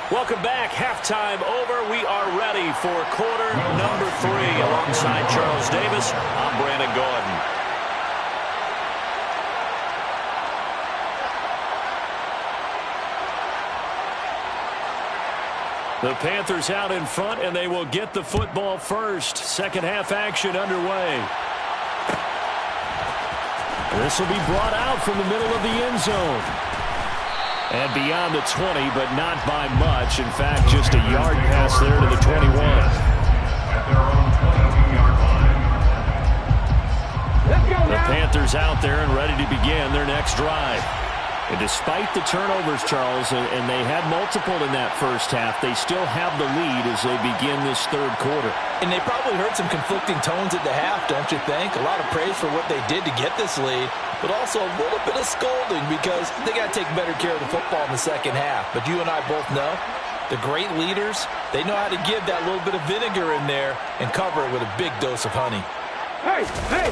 Welcome back. Halftime over. We are ready for quarter number 3. Alongside Charles Davis, I'm Brandon Gordon. The Panthers out in front, and they will get the football first. Second half action underway. This will be brought out from the middle of the end zone. And beyond the 20, but not by much. In fact, just a yard pass there to the 21. The Panthers out there and ready to begin their next drive. And despite the turnovers, Charles, and they had multiple in that first half, they still have the lead as they begin this third quarter. And they probably heard some conflicting tones at the half, don't you think? A lot of praise for what they did to get this lead, but also a little bit of scolding because they got to take better care of the football in the second half. But you and I both know the great leaders, they know how to give that little bit of vinegar in there and cover it with a big dose of honey. Hey!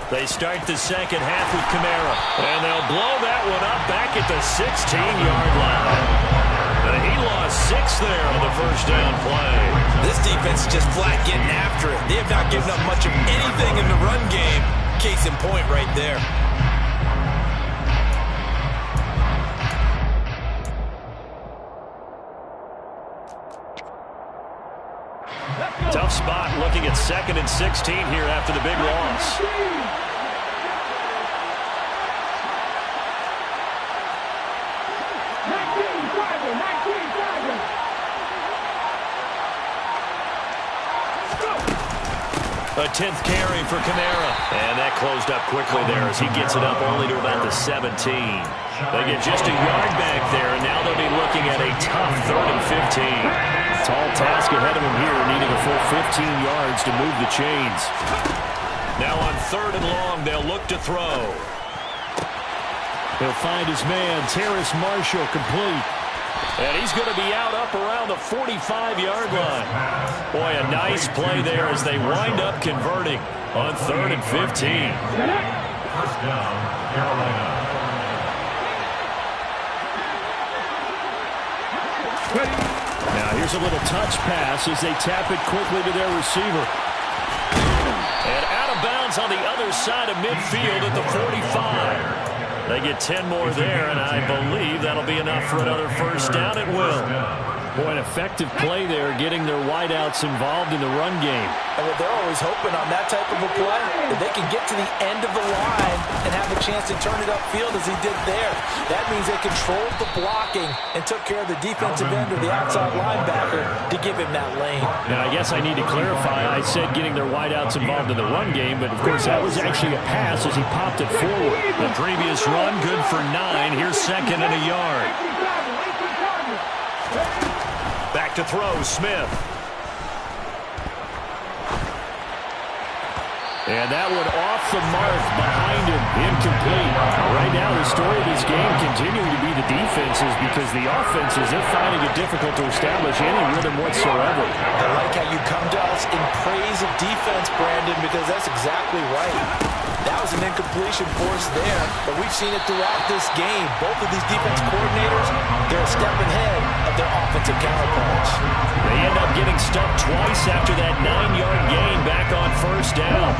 They start the second half with Kamara, and they'll blow that one up back at the 16-yard line. And he lost 6 there on the first down play. This defense is just flat getting after it. They have not given up much of anything in the run game. Case in point right there. Tough spot looking at 2nd and 16 here after the big loss. A 10th carry for Kamara. And that closed up quickly there as he gets it up only to about the 17. They get just a yard back there, and now they'll be looking at a tough 3rd and 15. Tall task ahead of him here, needing a full 15 yards to move the chains. Now on 3rd and long, they'll look to throw. He'll find his man, Terrace Marshall, complete. And he's going to be out up around the 45-yard line. Boy, a nice play there as they wind up converting on 3rd and 15. First down, Carolina. Now here's a little touch pass as they tap it quickly to their receiver. And out of bounds on the other side of midfield at the 45. They get 10 more there, and I believe that'll be enough for another first down. It will. Boy, an effective play there, getting their wideouts involved in the run game. And what they're always hoping on that type of a play, that they can get to the end of the line and have a chance to turn it upfield as he did there. That means they controlled the blocking and took care of the defensive end or the outside linebacker to give him that lane. Now, I guess I need to clarify. I said getting their wideouts involved in the run game, but, of course, that was actually a pass as he popped it forward. The previous run, good for 9. Here's 2nd and a yard. Back to throw, Smith. And that one off the mark behind him, incomplete. Right now, the story of this game continuing to be the defenses because the offenses, they're finding it difficult to establish any rhythm whatsoever. I like how you come to us in praise of defense, Brandon, because that's exactly right. That was an incompletion for us there, but we've seen it throughout this game. Both of these defense coordinators, they're a step ahead of their offensive counterparts. They end up getting stuffed twice after that 9-yard gain back on first down.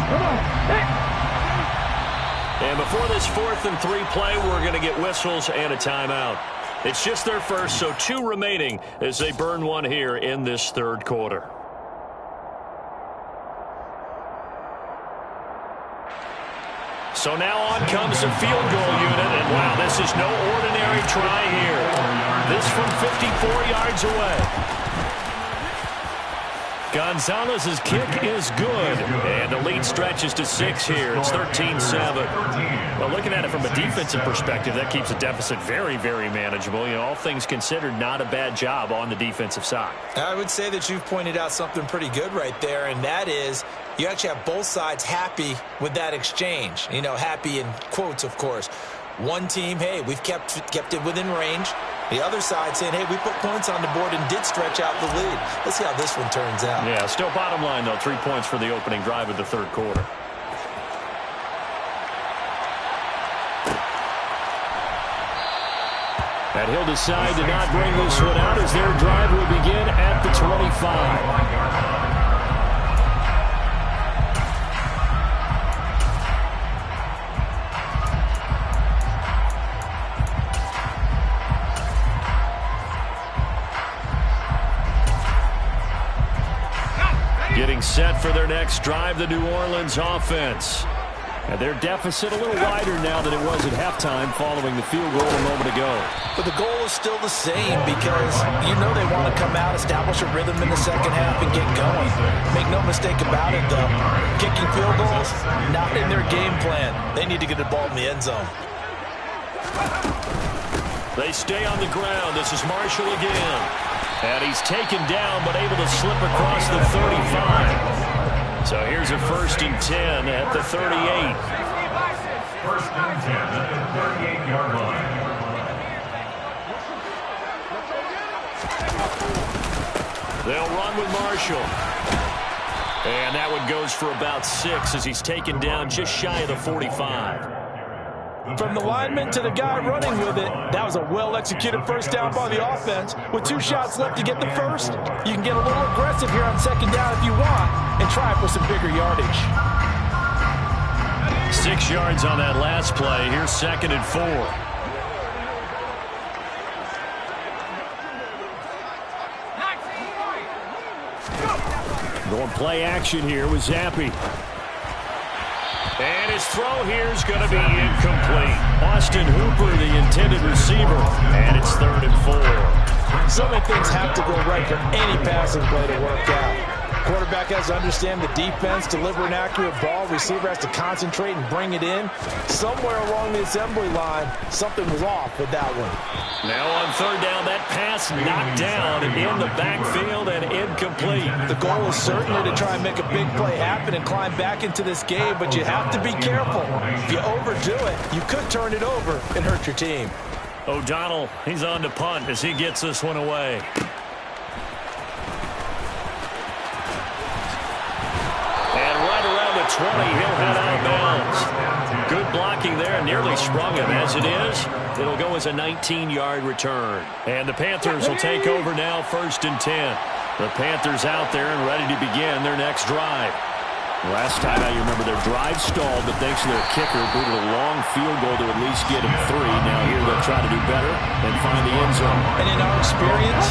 And before this 4th and 3 play, we're going to get whistles and a timeout. It's just their first, so 2 remaining as they burn one here in this third quarter. So now on comes the field goal unit, and wow, this is no ordinary try here. This from 54 yards away. Gonzalez's kick is good, and the lead stretches to 6 here. It's 13-7. Well, looking at it from a defensive perspective, that keeps the deficit very, very manageable. You know, all things considered, not a bad job on the defensive side. I would say that you've pointed out something pretty good right there, and that is you actually have both sides happy with that exchange. You know, happy in quotes, of course. One team, hey, we've kept it within range. The other side saying, hey, we put points on the board and did stretch out the lead. Let's see how this one turns out. Yeah, still bottom line, though, 3 points for the opening drive of the third quarter. And he'll decide to not bring this one out as their drive will begin at the 25. Getting set for their next drive, the New Orleans offense. And their deficit a little wider now than it was at halftime following the field goal a moment ago. But the goal is still the same because you know they want to come out, establish a rhythm in the second half, and get going. Make no mistake about it, though. Kicking field goals, not in their game plan. They need to get the ball in the end zone. They stay on the ground. This is Marshall again. And he's taken down but able to slip across the 35. So here's a 1st and 10 at the 38. 1st and 10 at the 38-yard line. They'll run with Marshall. And that one goes for about 6 as he's taken down just shy of the 45. From the lineman to the guy running with it, that was a well-executed first down by the offense. With 2 shots left to get the first, you can get a little aggressive here on 2nd down if you want and try for some bigger yardage. 6 yards on that last play. Here's 2nd and 4. Going play action here with Zappi. And his throw here is going to be incomplete. Austin Hooper, the intended receiver, and it's 3rd and 4. So many things have to go right for any passing play to work out. Quarterback has to understand the defense, deliver an accurate ball. Receiver has to concentrate and bring it in. Somewhere along the assembly line, something was off with that one. Now on 3rd down, that pass knocked down in the backfield and incomplete. The goal is certainly to try and make a big play happen and climb back into this game, but you have to be careful. If you overdo it, you could turn it over and hurt your team. O'Donnell, he's on to punt as he gets this one away. And right around the 20, he'll head out of bounds. Good blocking there, nearly sprung him. As it is, it'll go as a 19-yard return. And the Panthers will take over now, 1st and 10. The Panthers out there and ready to begin their next drive. Last time, you remember their drive stalled, but thanks to their kicker, booted a long field goal to at least get him 3. Now here they'll try to do better and find the end zone. And in our experience,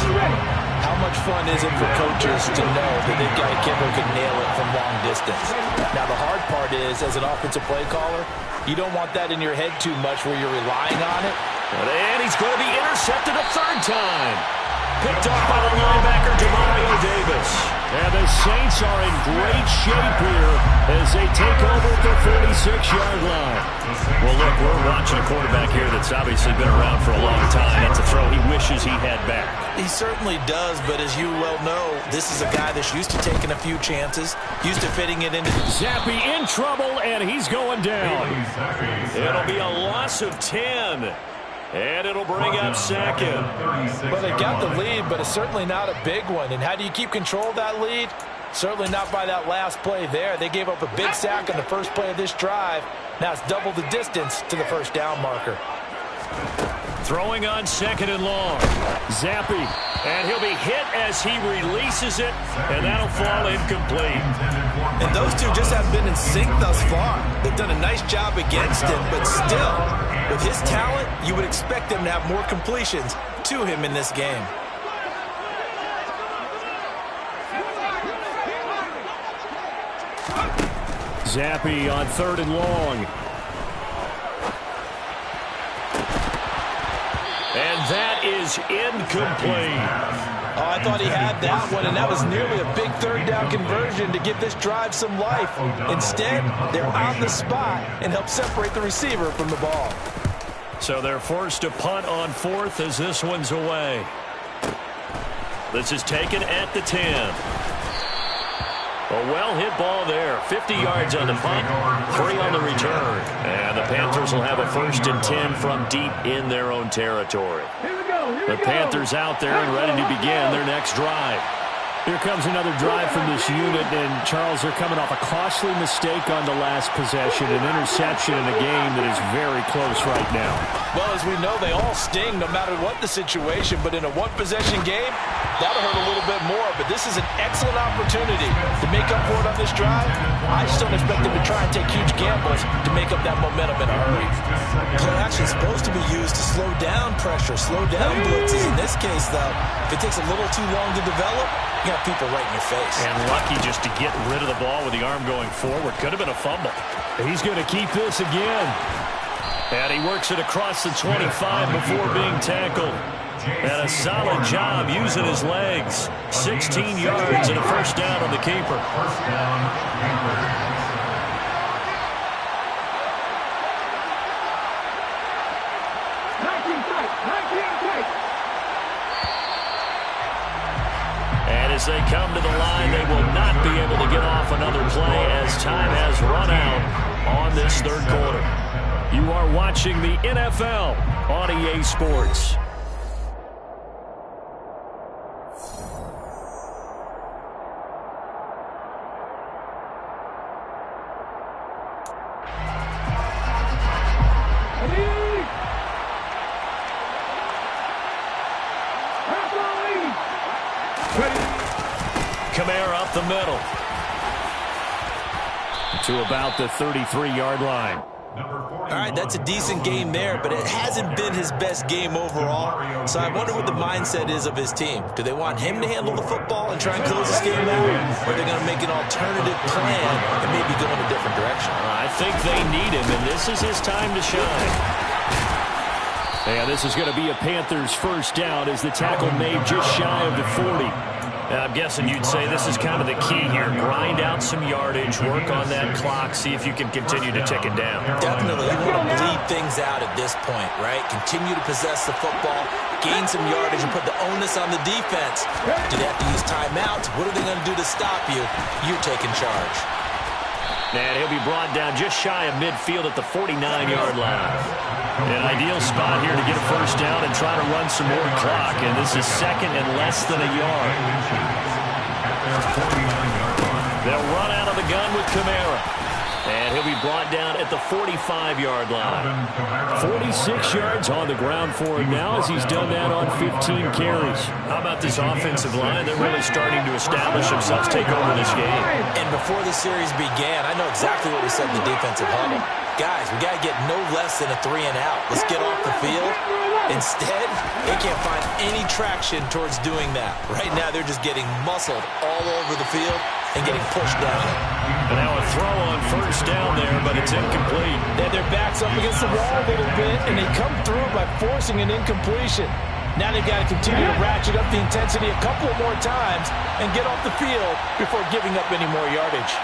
how much fun is it for coaches to know that they've got a kicker who can nail it from long distance? Now, the hard part is, as an offensive play caller, you don't want that in your head too much where you're relying on it. And he's going to be intercepted a 3rd time. Picked up by the linebacker, Demario Davis. And the Saints are in great shape here as they take over at the 46-yard line. Well, look, we're watching a quarterback here that's obviously been around for a long time. That's a throw he wishes he had back. He certainly does, but as you well know, this is a guy that's used to taking a few chances, used to fitting it into... Zappi in trouble, and he's going down. It'll be a loss of 10. And it'll bring up 2nd. But they got the lead, but it's certainly not a big one. And how do you keep control of that lead? Certainly not by that last play there. They gave up a big sack on the first play of this drive. Now it's double the distance to the 1st down marker. Throwing on 2nd and long. Zappi. And he'll be hit as he releases it. And that'll fall incomplete. And those two just haven't been in sync thus far. They've done a nice job against him, but still, with his talent, you would expect them to have more completions to him in this game. Zappi on 3rd and long. And that is incomplete. Oh, I thought he had that one, and that was nearly a big 3rd down conversion to give this drive some life. Instead, they're on the spot and help separate the receiver from the ball. So they're forced to punt on 4th as this one's away. This is taken at the 10. A well-hit ball there. 50 yards on the punt, 3 on the return. And the Panthers will have a 1st and 10 from deep in their own territory. The Panthers out there and ready to begin their next drive. Here comes another drive from this unit, and Charles, they're coming off a costly mistake on the last possession, an interception in a game that is very close right now. Well, as we know, they all sting no matter what the situation, but in a one-possession game, that'll hurt a little bit more. But this is an excellent opportunity to make up for it on this drive. I just don't expect them to try and take huge gambles to make up that momentum in a hurry. Play action is supposed to be used to slow down pressure, slow down blitzes. In this case, though, if it takes a little too long to develop, you got people right in your face. And lucky just to get rid of the ball with the arm going forward. Could have been a fumble. He's going to keep this again. And he works it across the 25 before being tackled. And a solid job using his legs. 16 yards and a first down on the keeper. First down, Panthers. And as they come to the line, they will not be able to get off another play as time has run out on this third quarter. You are watching the NFL on EA Sports. Kamara up the middle to about the 33-yard line. All right, that's a decent game there, but it hasn't been his best game overall. So I wonder what the mindset is of his team. Do they want him to handle the football and try and close this game out? Or are they going to make an alternative plan and maybe go in a different direction? I think they need him, and this is his time to shine. And this is going to be a Panthers first down as the tackle made just shy of the 40. I'm guessing you'd say this is kind of the key here. Grind out some yardage, work on that clock, see if you can continue to tick it down. Definitely. You want to bleed things out at this point, right? Continue to possess the football, gain some yardage, and put the onus on the defense. Do they have to use timeouts? What are they going to do to stop you? You're taking charge. And he'll be brought down just shy of midfield at the 49-yard line. An ideal spot here to get a first down and try to run some more clock. And this is second and less than a yard. They'll run out of the gun with Kamara. And he'll be brought down at the 45-yard line. 46 yards on the ground for him now as he's done that on 15 carries. How about this offensive line? They're really starting to establish themselves, take over this game. And before the series began, I know exactly what we said in the defensive huddle. Guys, we got to get no less than a 3-and-out. Let's get off the field. Instead, they can't find any traction towards doing that. Right now, they're just getting muscled all over the field and getting pushed down. And now a throw on first down there, but it's incomplete. And their backs up against the wall a little bit, and they come through by forcing an incompletion. Now they've got to continue to ratchet up the intensity a couple more times and get off the field before giving up any more yardage.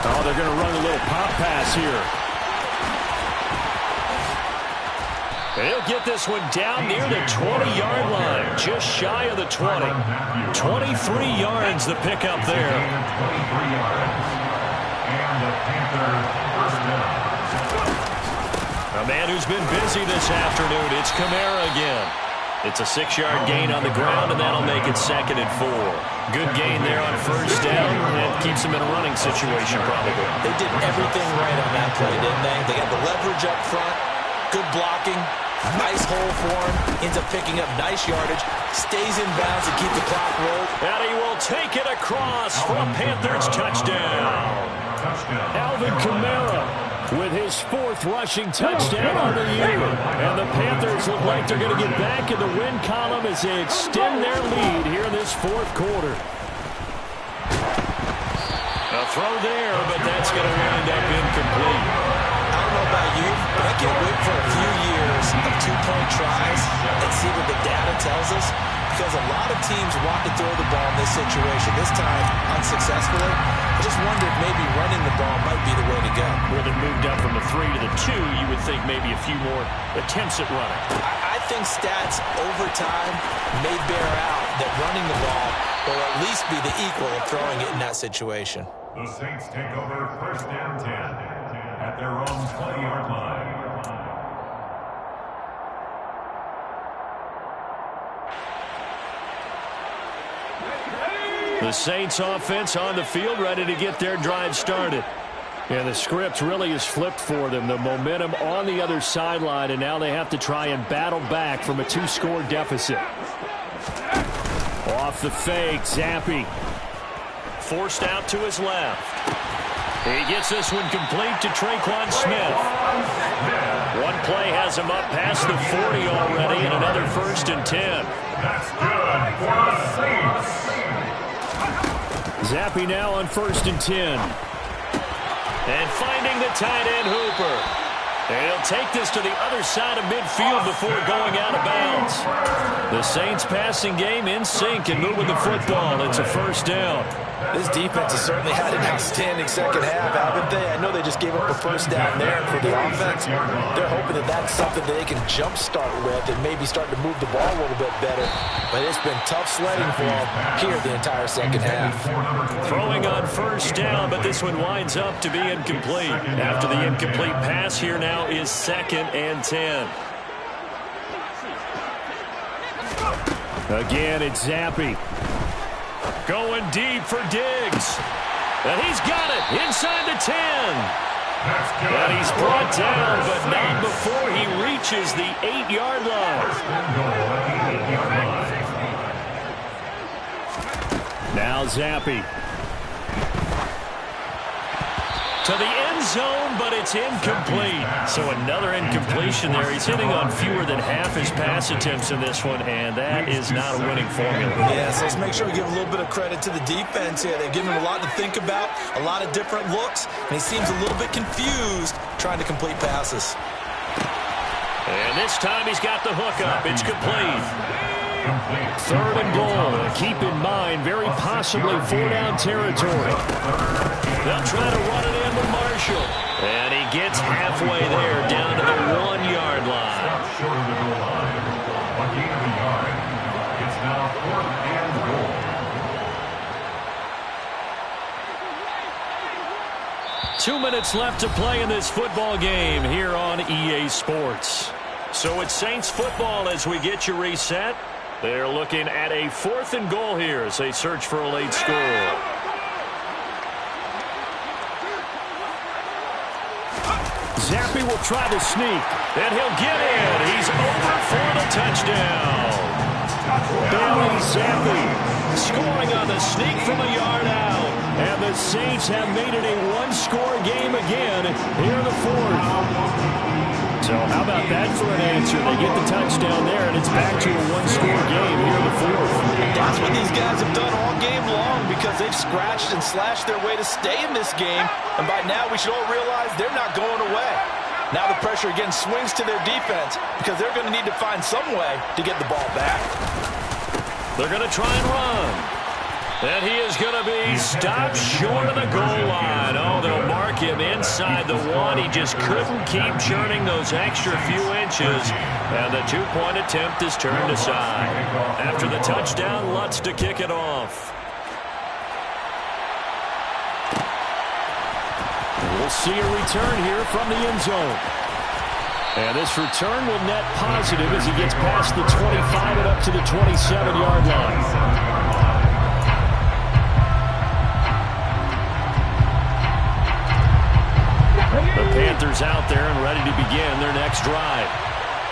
Oh, they're going to run a little pop pass here. He'll get this one down near the 20-yard line, just shy of the 20. 23 yards the pickup there. 23 yards. And the Panthers first down. A man who's been busy this afternoon, it's Kamara again. It's a 6-yard gain on the ground, and that'll make it 2nd and 4. Good gain there on first down, and keeps him in a running situation probably. They did everything right on that play, didn't they? They got the leverage up front, good blocking, nice hole for him, ends up picking up nice yardage, stays in bounds to keep the clock rolled. And he will take it across for a Panthers touchdown. Alvin Kamara with his 4th rushing touchdown on the year. And the Panthers look like they're going to get back in the win column as they extend their lead here in this 4th quarter. A throw there, but that's going to wind up incomplete. I don't know about you, but I can't wait for a few years of 2-point tries and see what the data tells us, because a lot of teams want to throw the ball in this situation, this time unsuccessfully. I just wonder if maybe running the ball might be the way to go. Where they moved up from the 3 to the 2, you would think maybe a few more attempts at running. I think stats over time may bear out that running the ball will at least be the equal of throwing it in that situation. The Saints take over first and 10 at their own 20-yard line. The Saints offense on the field, ready to get their drive started. Yeah, the script really is flipped for them. The momentum on the other sideline, and now they have to try and battle back from a 2-score deficit. Off the fake, Zappi. Forced out to his left. He gets this one complete to Traquan Smith. One play has him up past the 40 already, and another 1st and 10. That's good for the Saints. Zappi now on 1st and 10. And finding the tight end Hooper. And he'll take this to the other side of midfield before going out of bounds. The Saints passing game in sync and moving the football. It's a 1st down. This defense has certainly had an outstanding second half, haven't they? I know they just gave up a 1st down there, and for the offense, they're hoping that that's something that they can jumpstart with and maybe start to move the ball a little bit better. But it's been tough sledding for them here the entire second half. Throwing on 1st down, but this one winds up to be incomplete. After the incomplete pass, here now is 2nd and 10. Again, it's Zappi. Going deep for Diggs. And he's got it inside the 10. And he's brought down, but not before he reaches the 8-yard line. Now Zappi. To the end zone, but it's incomplete. So another incompletion there. He's hitting on fewer than half his pass attempts in this one, and that is not a winning formula. Yeah, so let's make sure we give a little bit of credit to the defense here. They've given him a lot to think about, a lot of different looks, and he seems a little bit confused trying to complete passes. And this time he's got the hook up. It's complete. 3rd and goal. Keep in mind, very possibly 4-down territory. They'll try to run it in with Marshall. And he gets halfway there, down to the 1-yard line. Short of the goal line. A gain of a yard. It's now 4th and goal. 2 minutes left to play in this football game here on EA Sports. So it's Saints football as we get you reset. They're looking at a 4th and goal here as they search for a late score. Zappi will try to sneak, and he'll get in. He's over for the touchdown. Bailey Zappi scoring on the sneak from a yard out. And the Saints have made it a 1-score game again here in the 4th. So how about that for an answer? They get the touchdown there, and it's back to a 1-score game here in the 4th. That's what these guys have done all game long because they've scratched and slashed their way to stay in this game. And by now, we should all realize they're not going away. Now the pressure again swings to their defense because they're going to need to find some way to get the ball back. They're going to try and run. And he is going to be stopped short of the goal line. Oh, they'll mark him inside the 1. He just couldn't keep churning those extra few inches. And the 2-point attempt is turned aside. After the touchdown, Lutz to kick it off. We'll see a return here from the end zone. And this return will net positive as he gets past the 25 and up to the 27-yard line. The Panthers out there and ready to begin their next drive.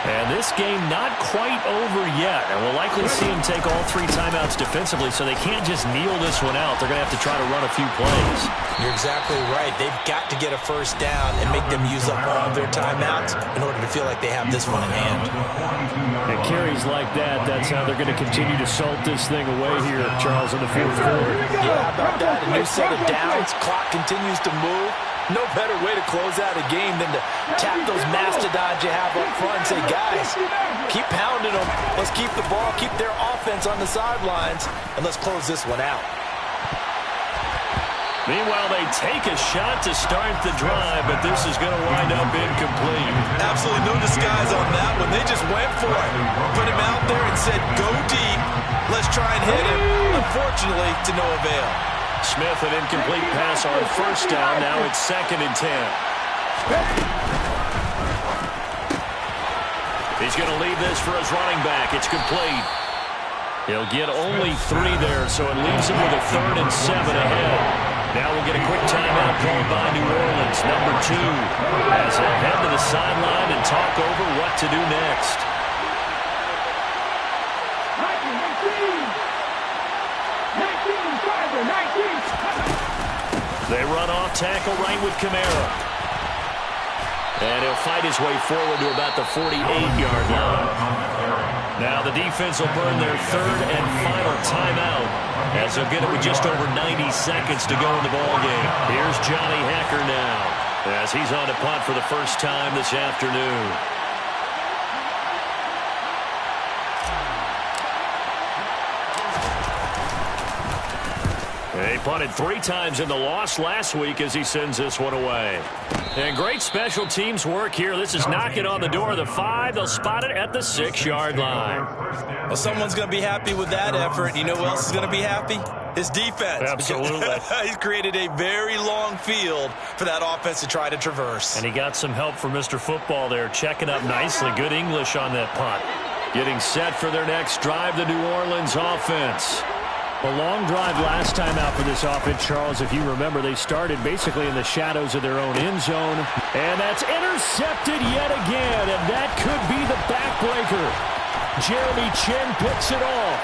And this game not quite over yet. And we'll likely see them take all 3 timeouts defensively, so they can't just kneel this one out. They're going to have to try to run a few plays. You're exactly right. They've got to get a 1st down and make them use up all of their timeouts in order to feel like they have this one in hand. And carries like that, that's how they're going to continue to salt this thing away here, Charles, in the 4th quarter. Yeah, how about that? A new set of downs. Clock continues to move. No better way to close out a game than to tap those mastodons you have up front and say, guys, keep pounding them. Let's keep the ball, keep their offense on the sidelines, and let's close this one out. Meanwhile, they take a shot to start the drive, but this is going to wind up incomplete. Absolutely no disguise on that one. They just went for it. Put him out there and said, go deep. Let's try and hit him. Unfortunately, to no avail. Smith, an incomplete pass on 1st down. Now it's 2nd and 10. He's going to leave this for his running back. It's complete. He'll get only 3 there, so it leaves him with a 3rd and 7 ahead. Now we'll get a quick timeout called by New Orleans, number 2, as they'll head to the sideline and talk over what to do next. They run off tackle right with Kamara. And he'll fight his way forward to about the 48-yard line. Now the defense will burn their third and final timeout, as they'll get it with just over 90 seconds to go in the ballgame. Here's Johnny Hacker now, as he's on to punt for the first time this afternoon. He punted 3 times in the loss last week as he sends this one away. And great special teams work here. This is knocking on the door of the 5. They'll spot it at the 6-yard line. Well, someone's going to be happy with that effort. You know who else is going to be happy? His defense. Absolutely. He's created a very long field for that offense to try to traverse. And he got some help from Mr. Football there, checking up nicely. Good English on that punt. Getting set for their next drive, the New Orleans offense. A long drive last time out for this offense, Charles. If you remember, they started basically in the shadows of their own end zone. And that's intercepted yet again, and that could be the backbreaker. Jeremy Chin picks it off.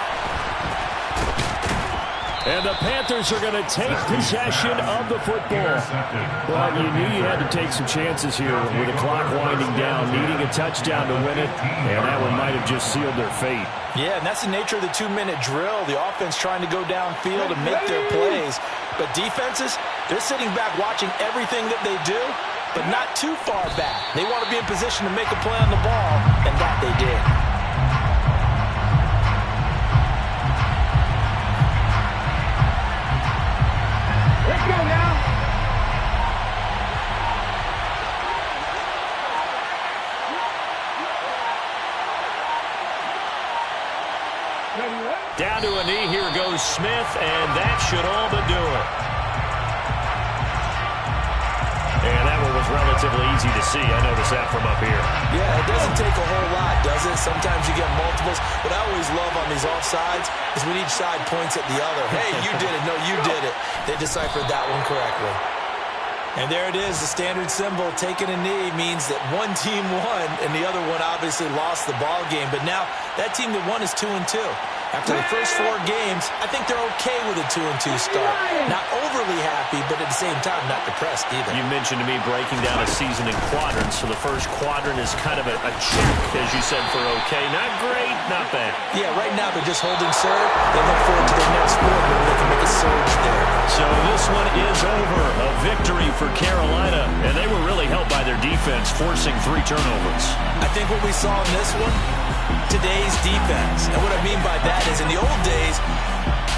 And the Panthers are going to take possession of the football. Well, you knew you had to take some chances here with the clock winding down, needing a touchdown to win it, and that one might have just sealed their fate. Yeah, and that's the nature of the 2-minute drill. The offense trying to go downfield and make their plays. But defenses, they're sitting back watching everything that they do, but not too far back. They want to be in position to make a play on the ball, and that they did. Let's go now. Down to a knee, here goes Smith, and that should all but do it. And that one was relatively easy to see. I noticed that from up here. Yeah, it doesn't take a whole lot, does it? Sometimes you get multiples. What I always love on these offsides is when each side points at the other. Hey, you did it. No, you did it. They deciphered that one correctly. And there it is, the standard symbol. Taking a knee means that one team won, and the other one obviously lost the ball game. But now that team that won is 2-2. After the first 4 games, I think they're okay with a 2-2 start. Not overly happy, but at the same time, not depressed either. You mentioned to me breaking down a season in quadrants, so the first quadrant is kind of a check, as you said, for okay. Not great, not bad. Yeah, right now they're just holding serve. They look forward to their next score. Maybe they can make a surge there. So this one is over. A victory for Carolina, and they were really helped by their defense, forcing 3 turnovers. I think what we saw in this one, today's defense. And what I mean by that is in the old days,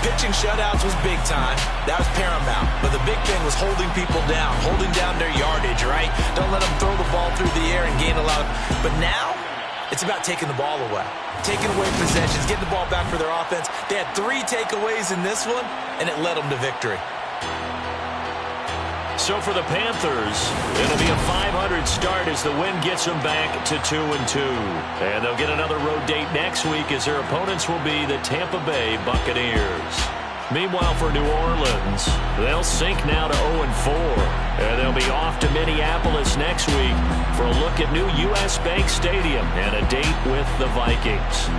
pitching shutouts was big time. That was paramount. But the big thing was holding people down, holding down their yardage, right? Don't let them throw the ball through the air and gain a lot. But now, it's about taking the ball away. Taking away possessions, getting the ball back for their offense. They had 3 takeaways in this one, and it led them to victory. So for the Panthers, it'll be a 500 start as the win gets them back to 2-2. And they'll get another road date next week as their opponents will be the Tampa Bay Buccaneers. Meanwhile, for New Orleans, they'll sink now to 0-4. And they'll be off to Minneapolis next week for a look at new U.S. Bank Stadium and a date with the Vikings.